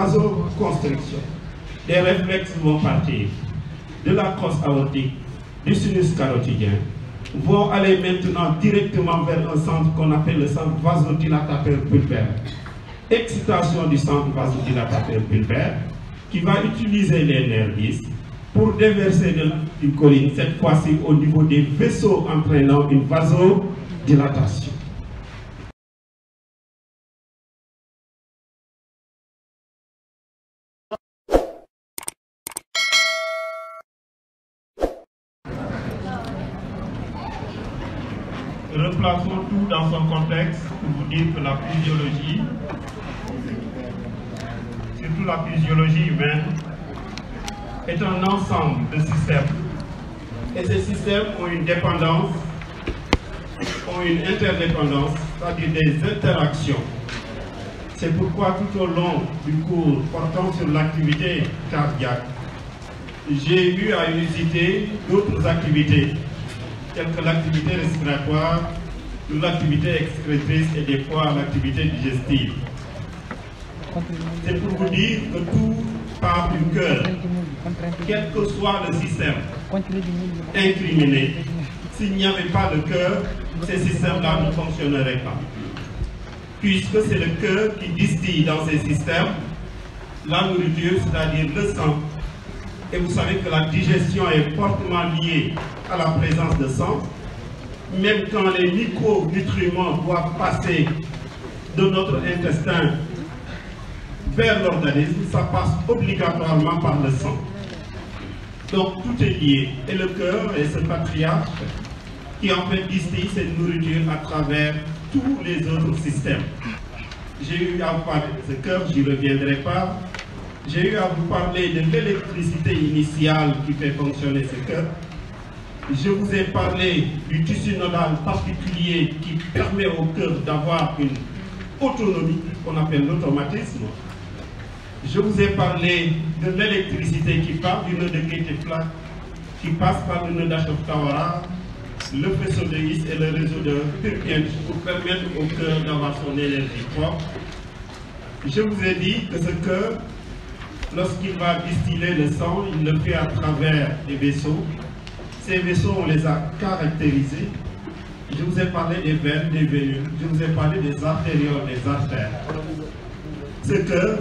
vasoconstriction, des réflexes vont partir de la crosse aortique, du sinus carotidien, vont aller maintenant directement vers un centre qu'on appelle le centre vasodilatateur pulpaire. Excitation du centre vasodilatateur pulpaire qui va utiliser les nerfs 10 pour déverser de l'acétylcholine, cette fois-ci au niveau des vaisseaux entraînant une vasodilatation. Replaçons tout dans son contexte pour vous dire que la physiologie, surtout la physiologie humaine, est un ensemble de systèmes. Et ces systèmes ont une dépendance, ont une interdépendance, c'est-à-dire des interactions. C'est pourquoi tout au long du cours portant sur l'activité cardiaque, j'ai eu à citer d'autres activités, telles que l'activité respiratoire, l'activité excrétrice et des fois l'activité digestive. C'est pour vous dire que tout part du cœur, quel que soit le système incriminé. S'il n'y avait pas de cœur, ces systèmes-là ne fonctionneraient pas. Puisque c'est le cœur qui distille dans ces systèmes la nourriture, c'est-à-dire le sang. Et vous savez que la digestion est fortement liée à la présence de sang. Même quand les micronutriments doivent passer de notre intestin vers l'organisme, ça passe obligatoirement par le sang. Donc tout est lié. Et le cœur est ce patriarche qui en fait distille cette nourriture à travers tous les autres systèmes. J'ai eu à vous parler de ce cœur, j'y reviendrai pas. J'ai eu à vous parler de l'électricité initiale qui fait fonctionner ce cœur. Je vous ai parlé du tissu nodal particulier qui permet au cœur d'avoir une autonomie qu'on appelle l'automatisme. Je vous ai parlé de l'électricité qui part du nœud de Guetefla, qui passe par le nœud d'Ashokawara, le faisceau de His et le réseau de Purkinje pour permettre au cœur d'avoir son énergie propre. Je vous ai dit que ce cœur, lorsqu'il va distiller le sang, il le fait à travers des vaisseaux. Ces vaisseaux, on les a caractérisés. Je vous ai parlé des veines, des veinures. Je vous ai parlé des artérioles, des artères. Ce cœur,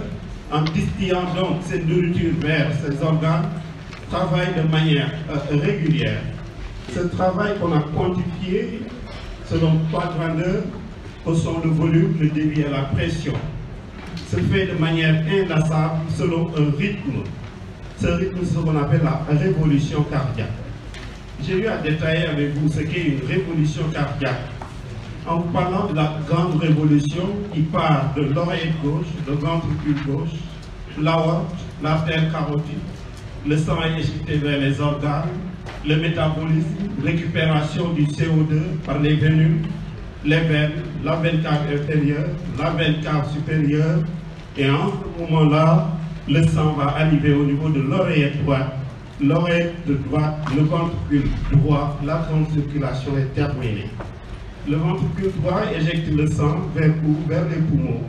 en distillant donc cette nourriture vers ces organes, travaille de manière régulière. Ce travail qu'on a quantifié selon 3 grandeurs, que sont le volume, le débit et la pression, se fait de manière inlassable selon un rythme. Ce rythme, c'est ce qu'on appelle la révolution cardiaque. J'ai eu à détailler avec vous ce qu'est une révolution cardiaque en vous parlant de la grande révolution qui part de l'oreillette gauche, le ventricule gauche, l'aorte, l'artère carotide, le sang est éjecté vers les organes, le métabolisme, récupération du CO2 par les veinures, les veines, la veine cave inférieure, la veine cave supérieure, et en ce moment-là, le sang va arriver au niveau de l'oreillette droite, l'oreillette de droite, le ventricule droit, la grande circulation est terminée. Le ventricule droit éjecte le sang vers les poumons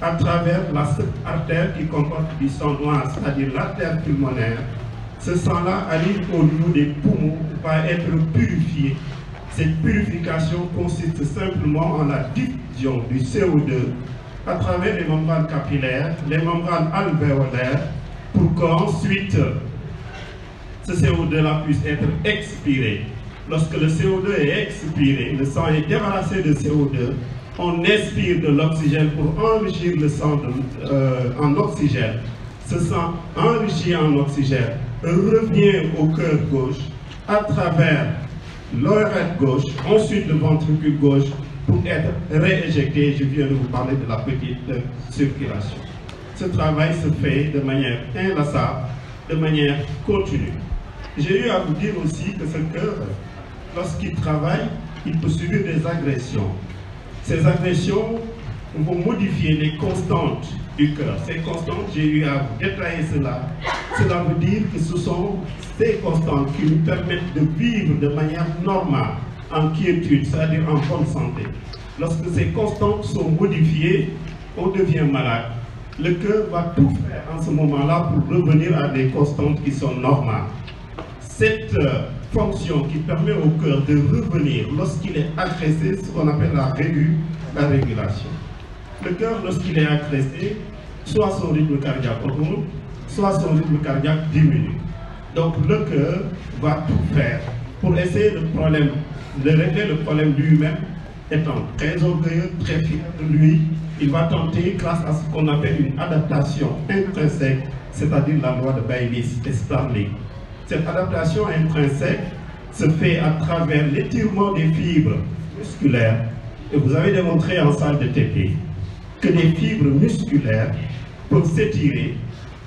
à travers la seule artère qui comporte du sang noir, c'est-à-dire l'artère pulmonaire. Ce sang-là arrive au niveau des poumons pour être purifié. Cette purification consiste simplement en la diffusion du CO2 à travers les membranes capillaires, les membranes alvéolaires, pour qu'ensuite ce CO2-là puisse être expiré. Lorsque le CO2 est expiré, le sang est débarrassé de CO2, on inspire de l'oxygène pour enrichir le sang en oxygène. Ce sang enrichi en oxygène revient au cœur gauche à travers l'oreillette gauche, ensuite le ventricule gauche pour être rééjecté. Je viens de vous parler de la petite circulation. Ce travail se fait de manière inlassable, de manière continue. J'ai eu à vous dire aussi que ce cœur, lorsqu'il travaille, il peut subir des agressions. Ces agressions vont modifier les constantes du cœur. Ces constantes, j'ai eu à vous détailler cela. Cela veut dire que ce sont ces constantes qui nous permettent de vivre de manière normale, en quiétude, c'est-à-dire en bonne santé. Lorsque ces constantes sont modifiées, on devient malade. Le cœur va tout faire en ce moment-là pour revenir à des constantes qui sont normales. Cette fonction qui permet au cœur de revenir lorsqu'il est agressé, ce qu'on appelle la régulation. Le cœur, lorsqu'il est agressé, soit son rythme cardiaque augmente, soit son rythme cardiaque diminue. Donc le cœur va tout faire pour essayer de régler le problème lui-même. Étant très orgueilleux, très fier de lui, il va tenter, grâce à ce qu'on appelle une adaptation intrinsèque, c'est-à-dire la loi de Baylis et Starling. Cette adaptation intrinsèque se fait à travers l'étirement des fibres musculaires. Et vous avez démontré en salle de TP que les fibres musculaires peuvent s'étirer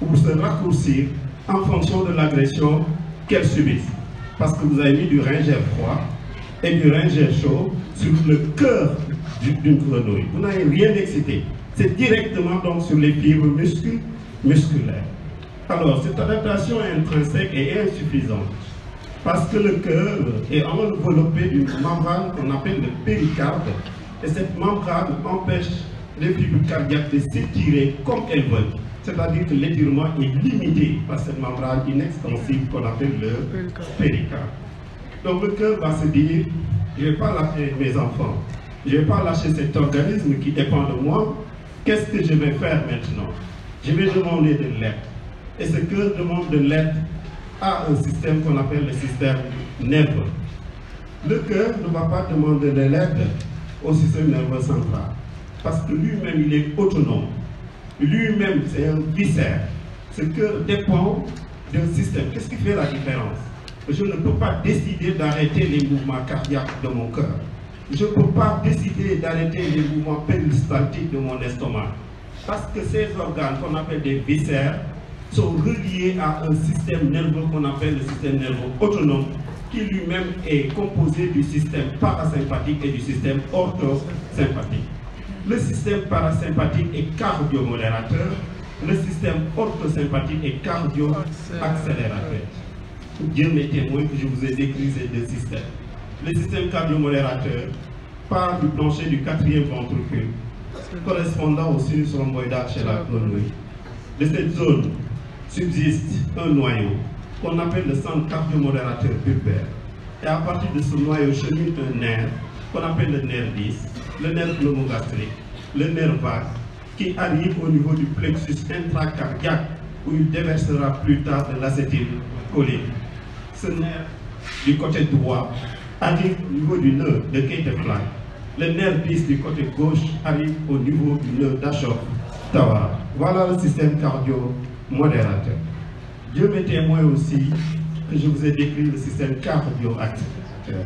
ou se raccourcir en fonction de l'agression qu'elles subissent. Parce que vous avez mis du ringer froid et du ringer chaud sur le cœur d'une grenouille. Vous n'avez rien excité. C'est directement donc sur les fibres musculaires. Alors, cette adaptation intrinsèque est insuffisante parce que le cœur est enveloppé d'une membrane qu'on appelle le péricarde et cette membrane empêche les fibres cardiaques de s'étirer comme elles veulent. C'est-à-dire que l'étirement est limité par cette membrane inextensible qu'on appelle le péricarde. Donc le cœur va se dire, je ne vais pas lâcher mes enfants, je ne vais pas lâcher cet organisme qui dépend de moi, qu'est-ce que je vais faire maintenant? Je vais demander de l'aide. Et ce cœur demande de l'aide à un système qu'on appelle le système nerveux. Le cœur ne va pas demander de l'aide au système nerveux central, parce que lui-même il est autonome. Lui-même c'est un viscère. Ce cœur dépend d'un système. Qu'est-ce qui fait la différence? Je ne peux pas décider d'arrêter les mouvements cardiaques de mon cœur. Je ne peux pas décider d'arrêter les mouvements péristaltiques de mon estomac. Parce que ces organes qu'on appelle des viscères sont reliés à un système nerveux qu'on appelle le système nerveux autonome, qui lui-même est composé du système parasympathique et du système orthosympathique. Le système parasympathique est cardiomodérateur, le système orthosympathique est cardio-accélérateur. Dieu m'est témoin que je vous ai décrit ces deux systèmes. Le système cardiomodérateur part du plancher du quatrième ventricule, correspondant au sinus rhomboïdal chez la grenouille. De cette zone subsiste un noyau qu'on appelle le centre cardiomodérateur pulpaire. Et à partir de ce noyau chemine un nerf qu'on appelle le nerf 10, le nerf pneumogastrique, le nerf vague, qui arrive au niveau du plexus intracardiaque où il déversera plus tard de l'acétylcholine. Ce nerf du côté droit arrive au niveau du nœud de Keiteflank. Le nerf 10 du côté gauche arrive au niveau du nœud d'Ashoff-Tawara. Voilà le système cardio-modérateur. Dieu m'est témoin aussi que je vous ai décrit le système cardio-accélérateur,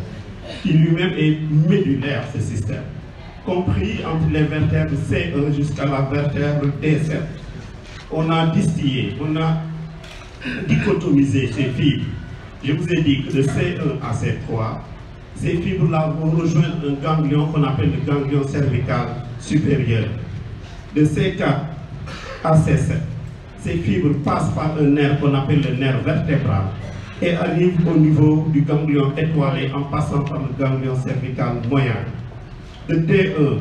qui lui-même est médulaire, ce système, compris entre les vertèbres C1 jusqu'à la vertèbre D7. On a distillé, on a dichotomisé ces fibres. Je vous ai dit que de C1 à C3, ces fibres-là vont rejoindre un ganglion qu'on appelle le ganglion cervical supérieur. De C4 à C7, ces fibres passent par un nerf qu'on appelle le nerf vertébral et arrivent au niveau du ganglion étoilé en passant par le ganglion cervical moyen. De D1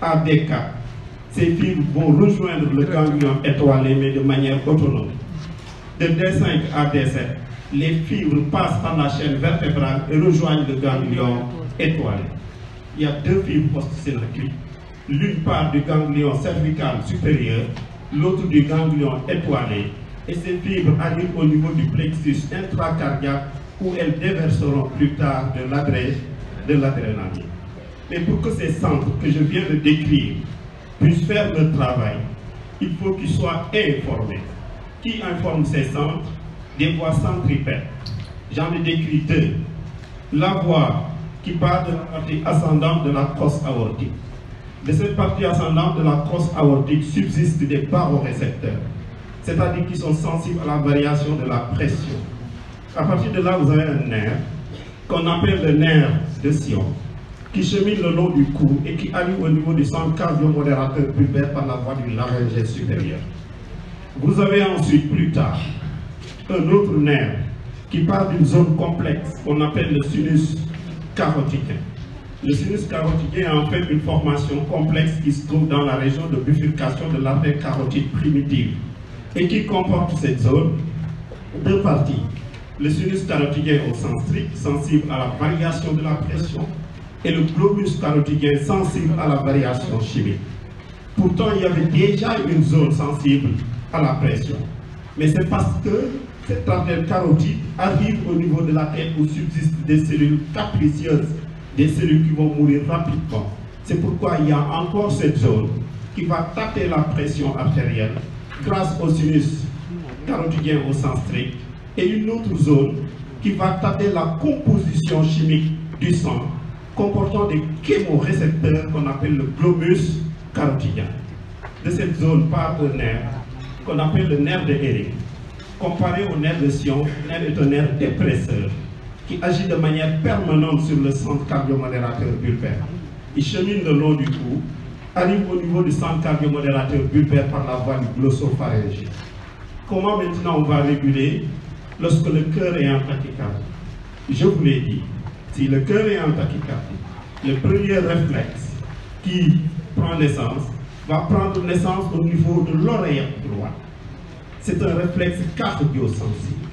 à D4, ces fibres vont rejoindre le ganglion étoilé mais de manière autonome. De D5 à D7, les fibres passent par la chaîne vertébrale et rejoignent le ganglion étoilé. Il y a deux fibres postsynaptiques. L'une part du ganglion cervical supérieur, l'autre du ganglion étoilé. Et ces fibres arrivent au niveau du plexus intracardiaque où elles déverseront plus tard de l'adrénaline. Mais pour que ces centres que je viens de décrire puissent faire leur travail, il faut qu'ils soient informés. Qui informe ces centres? Des voies centripètes. J'en ai décrit deux. La voie qui part de la partie ascendante de la crosse aortique. De cette partie ascendante de la crosse aortique subsistent des barorécepteurs, c'est-à-dire qui sont sensibles à la variation de la pression. À partir de là, vous avez un nerf qu'on appelle le nerf de Sion, qui chemine le long du cou et qui arrive au niveau du centre cardiomodérateur pulpaire par la voie du laryngé supérieur. Vous avez ensuite, plus tard, un autre nerf qui part d'une zone complexe qu'on appelle le sinus caroticain. Le sinus carotidien est en fait une formation complexe qui se trouve dans la région de bifurcation de l'artère carotide primitive et qui comporte cette zone deux parties. Le sinus carotidien au sens strict, sensible à la variation de la pression, et le globus carotidien sensible à la variation chimique. Pourtant, il y avait déjà une zone sensible à la pression. Mais c'est parce que cette artère carotide arrive au niveau de la tête où subsistent des cellules capricieuses, des cellules qui vont mourir rapidement. C'est pourquoi il y a encore cette zone qui va taper la pression artérielle grâce au sinus carotidien au sens strict, et une autre zone qui va taper la composition chimique du sang comportant des chémorécepteurs qu'on appelle le globus carotidien. De cette zone part un nerf qu'on appelle le nerf de Hering. Comparé au nerf de Sion, le nerf est un nerf dépresseur qui agit de manière permanente sur le centre cardiomodérateur bulbaire. Il chemine le long du cou, arrive au niveau du centre cardiomodérateur bulbaire par la voie du glossopharyngé. Comment maintenant on va réguler lorsque le cœur est en tachycardie? Je vous l'ai dit, si le cœur est en tachycardie, le premier réflexe qui prend naissance va prendre naissance au niveau de l'oreillette droite. C'est un réflexe cardio-sensible.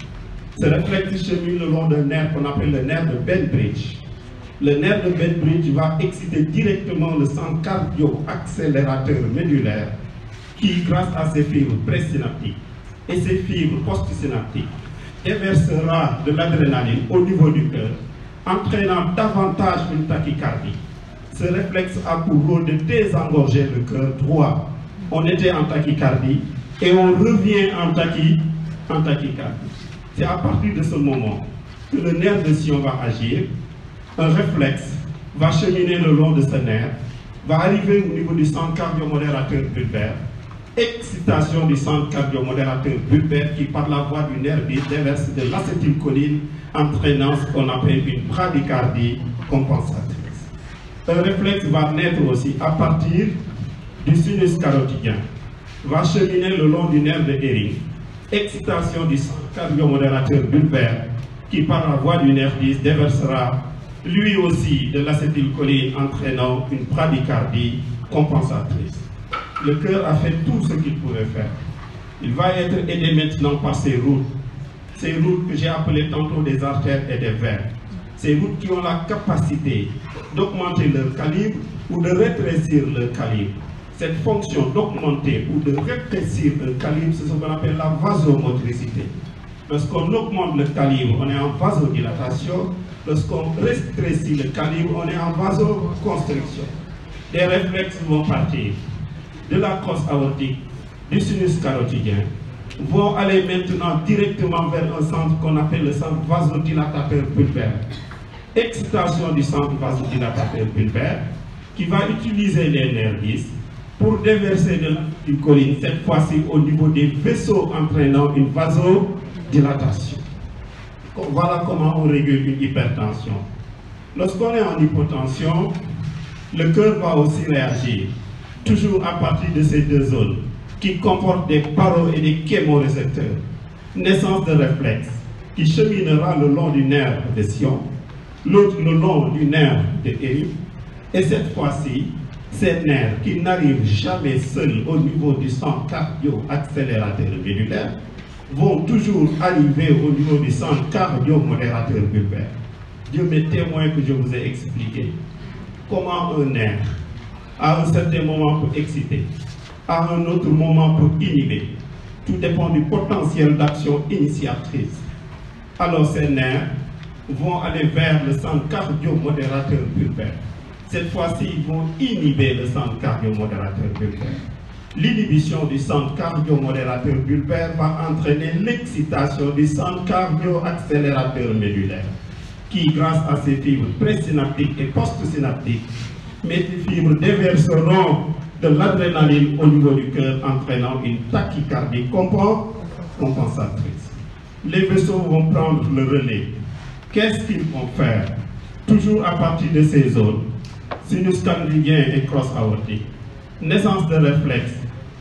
Ce réflexe chemine le long d'un nerf qu'on appelle le nerf de Bennbridge. Le nerf de Bennbridge va exciter directement le centre cardio-accélérateur médulaire qui, grâce à ses fibres présynaptiques et ses fibres postsynaptiques, déversera de l'adrénaline au niveau du cœur, entraînant davantage une tachycardie. Ce réflexe a pour rôle de désengorger le cœur droit. On était en tachycardie et on revient en tachycardie. C'est à partir de ce moment que le nerf de Sion va agir. Un réflexe va cheminer le long de ce nerf, va arriver au niveau du centre cardiomodérateur bulbaire. Excitation du centre cardiomodérateur bulbaire qui, par la voie du nerf bis, déverse de l'acétylcholine, entraînant ce qu'on appelle une bradycardie compensatrice. Un réflexe va naître aussi à partir du sinus carotidien, va cheminer le long du nerf de Hering. Excitation du centre cardiomodérateur bulbaire qui, par la voie du nerf bis, déversera lui aussi de l'acétylcholine, entraînant une bradycardie compensatrice. Le cœur a fait tout ce qu'il pouvait faire. Il va être aidé maintenant par ces routes que j'ai appelées tantôt des artères et des veines. Ces routes qui ont la capacité d'augmenter leur calibre ou de rétrécir leur calibre. Cette fonction d'augmenter ou de rétrécir le calibre, c'est ce qu'on appelle la vasomotricité. Lorsqu'on augmente le calibre, on est en vasodilatation. Lorsqu'on rétrécit le calibre, on est en vasoconstriction. Des réflexes vont partir de la crosse aortique, du sinus carotidien, vont aller maintenant directement vers un centre qu'on appelle le centre vasodilatateur bulbaire. Excitation du centre vasodilatateur bulbaire qui va utiliser les nerfs bis pour déverser de l'acétylcholine, cette fois-ci au niveau des vaisseaux entraînant une vasodilatation. Voilà comment on régule une hypertension. Lorsqu'on est en hypotension, le cœur va aussi réagir, toujours à partir de ces deux zones qui comportent des paro et des chémorécepteurs. Naissance de réflexe qui cheminera le long du nerf de Sion, l'autre le long du nerf de Hering, et cette fois-ci, ces nerfs qui n'arrivent jamais seuls au niveau du centre cardio-accélérateur médulaire vont toujours arriver au niveau du centre cardio-modérateur bulbaire. Dieu m'est témoin que je vous ai expliqué comment un nerf, à un certain moment pour exciter, à un autre moment pour inhiber. Tout dépend du potentiel d'action initiatrice. Alors ces nerfs vont aller vers le centre cardio-modérateur bulbaire. Cette fois-ci, ils vont inhiber le centre cardio-modérateur bulbaire. L'inhibition du centre cardio-modérateur bulbaire va entraîner l'excitation du centre cardio-accélérateur médulaire, qui, grâce à ses fibres présynaptiques et postsynaptiques, mes fibres déverseront de l'adrénaline au niveau du cœur, entraînant une tachycardie compensatrice. Les vaisseaux vont prendre le relais. Qu'est-ce qu'ils vont faire? Toujours à partir de ces zones, sinus carotidien et crosse aortique. Naissance de réflexe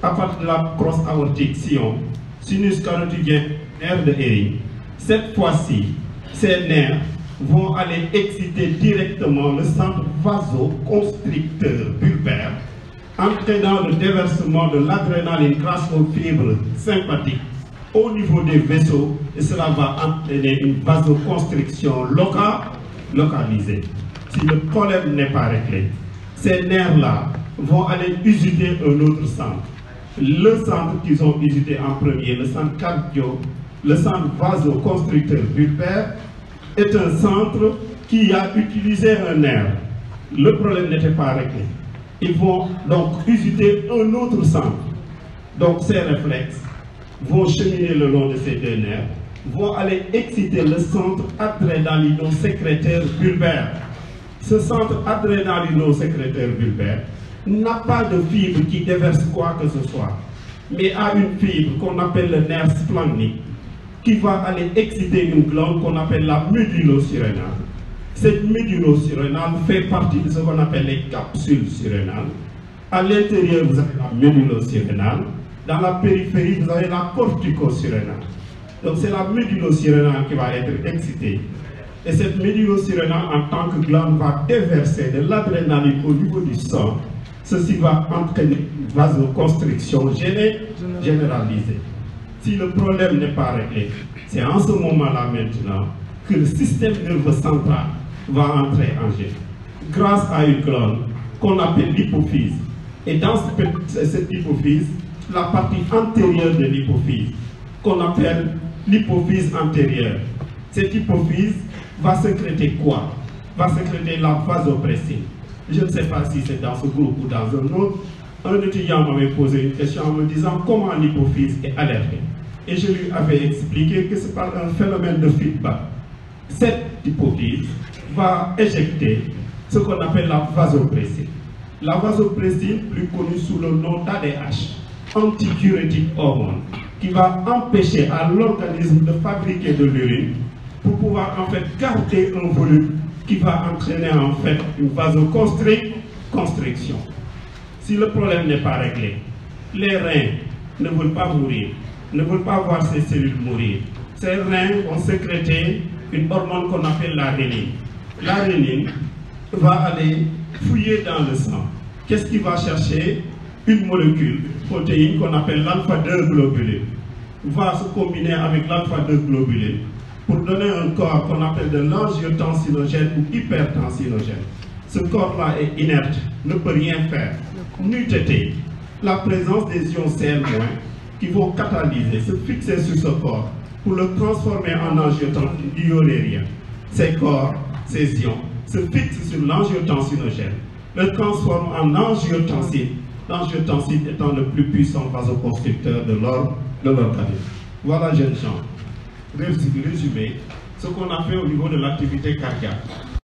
à partir de la crosse aortique Sion, sinus carotidien, nerf de Hering. Cette fois-ci, ces nerfs vont aller exciter directement le centre vasoconstricteur bulbaire, entraînant le déversement de l'adrénaline grâce aux fibres sympathiques au niveau des vaisseaux, et cela va entraîner une vasoconstriction localisée. Si le problème n'est pas réglé, ces nerfs-là vont aller usiter un autre centre. Le centre qu'ils ont usité en premier, le centre vasoconstricteur bulbaire, est un centre qui a utilisé un nerf. Le problème n'était pas réglé. Ils vont donc usiter un autre centre. Donc ces réflexes vont cheminer le long de ces deux nerfs, vont aller exciter le centre adrénalino-sécrétaire bulbaire. Ce centre adrénalino-sécrétaire bulbaire n'a pas de fibre qui déverse quoi que ce soit, mais a une fibre qu'on appelle le nerf splanchnique, qui va aller exciter une glande qu'on appelle la médulo-surrénale. Cette médulo-surrénale fait partie de ce qu'on appelle les capsules surrénales. À l'intérieur, vous avez la médulo-surrénale. Dans la périphérie, vous avez la cortico-surrénale. Donc c'est la médulo-surrénale qui va être excitée. Et cette médulo-surrénale, en tant que glande, va déverser de l'adrénaline au niveau du sang. Ceci va entraîner une vasoconstriction généralisée. Si le problème n'est pas réglé, c'est en ce moment-là maintenant que le système nerveux central va entrer en jeu grâce à une glande qu'on appelle l'hypophyse. Et dans cette hypophyse, la partie antérieure de l'hypophyse, qu'on appelle l'hypophyse antérieure. Cette hypophyse va sécréter quoi? Va sécréter la vasopressine. Je ne sais pas si c'est dans ce groupe ou dans un autre. Un étudiant m'avait posé une question en me disant comment l'hypophyse est alertée. Et je lui avais expliqué que c'est par un phénomène de feedback. Cette hypophyse va éjecter ce qu'on appelle la vasopressine. La vasopressine, plus connue sous le nom d'ADH, antidiurétique hormone, qui va empêcher à l'organisme de fabriquer de l'urine pour pouvoir en fait garder un volume qui va entraîner en fait une vasoconstriction. Si le problème n'est pas réglé, les reins ne veulent pas mourir, ne veulent pas voir ces cellules mourir. Ces reins vont sécréter une hormone qu'on appelle la rénine. La rénine va aller fouiller dans le sang. Qu'est-ce qu'il va chercher? Une molécule, une protéine qu'on appelle l'alpha-2 globuline, va se combiner avec l'alpha-2 globuline pour donner un corps qu'on appelle de l'angiotensinogène ou hypertensinogène. Ce corps-là est inerte, ne peut rien faire. N'eût été la présence des ions Cl- qui vont catalyser, se fixer sur ce corps pour le transformer en angiotensine diurérien. Ces corps, ces ions, se fixent sur l'angiotensinogène, le transforment en angiotensine, l'angiotensine étant le plus puissant vasoconstricteur de l'organisme. Voilà, jeunes gens, résumé, ce qu'on a fait au niveau de l'activité cardiaque.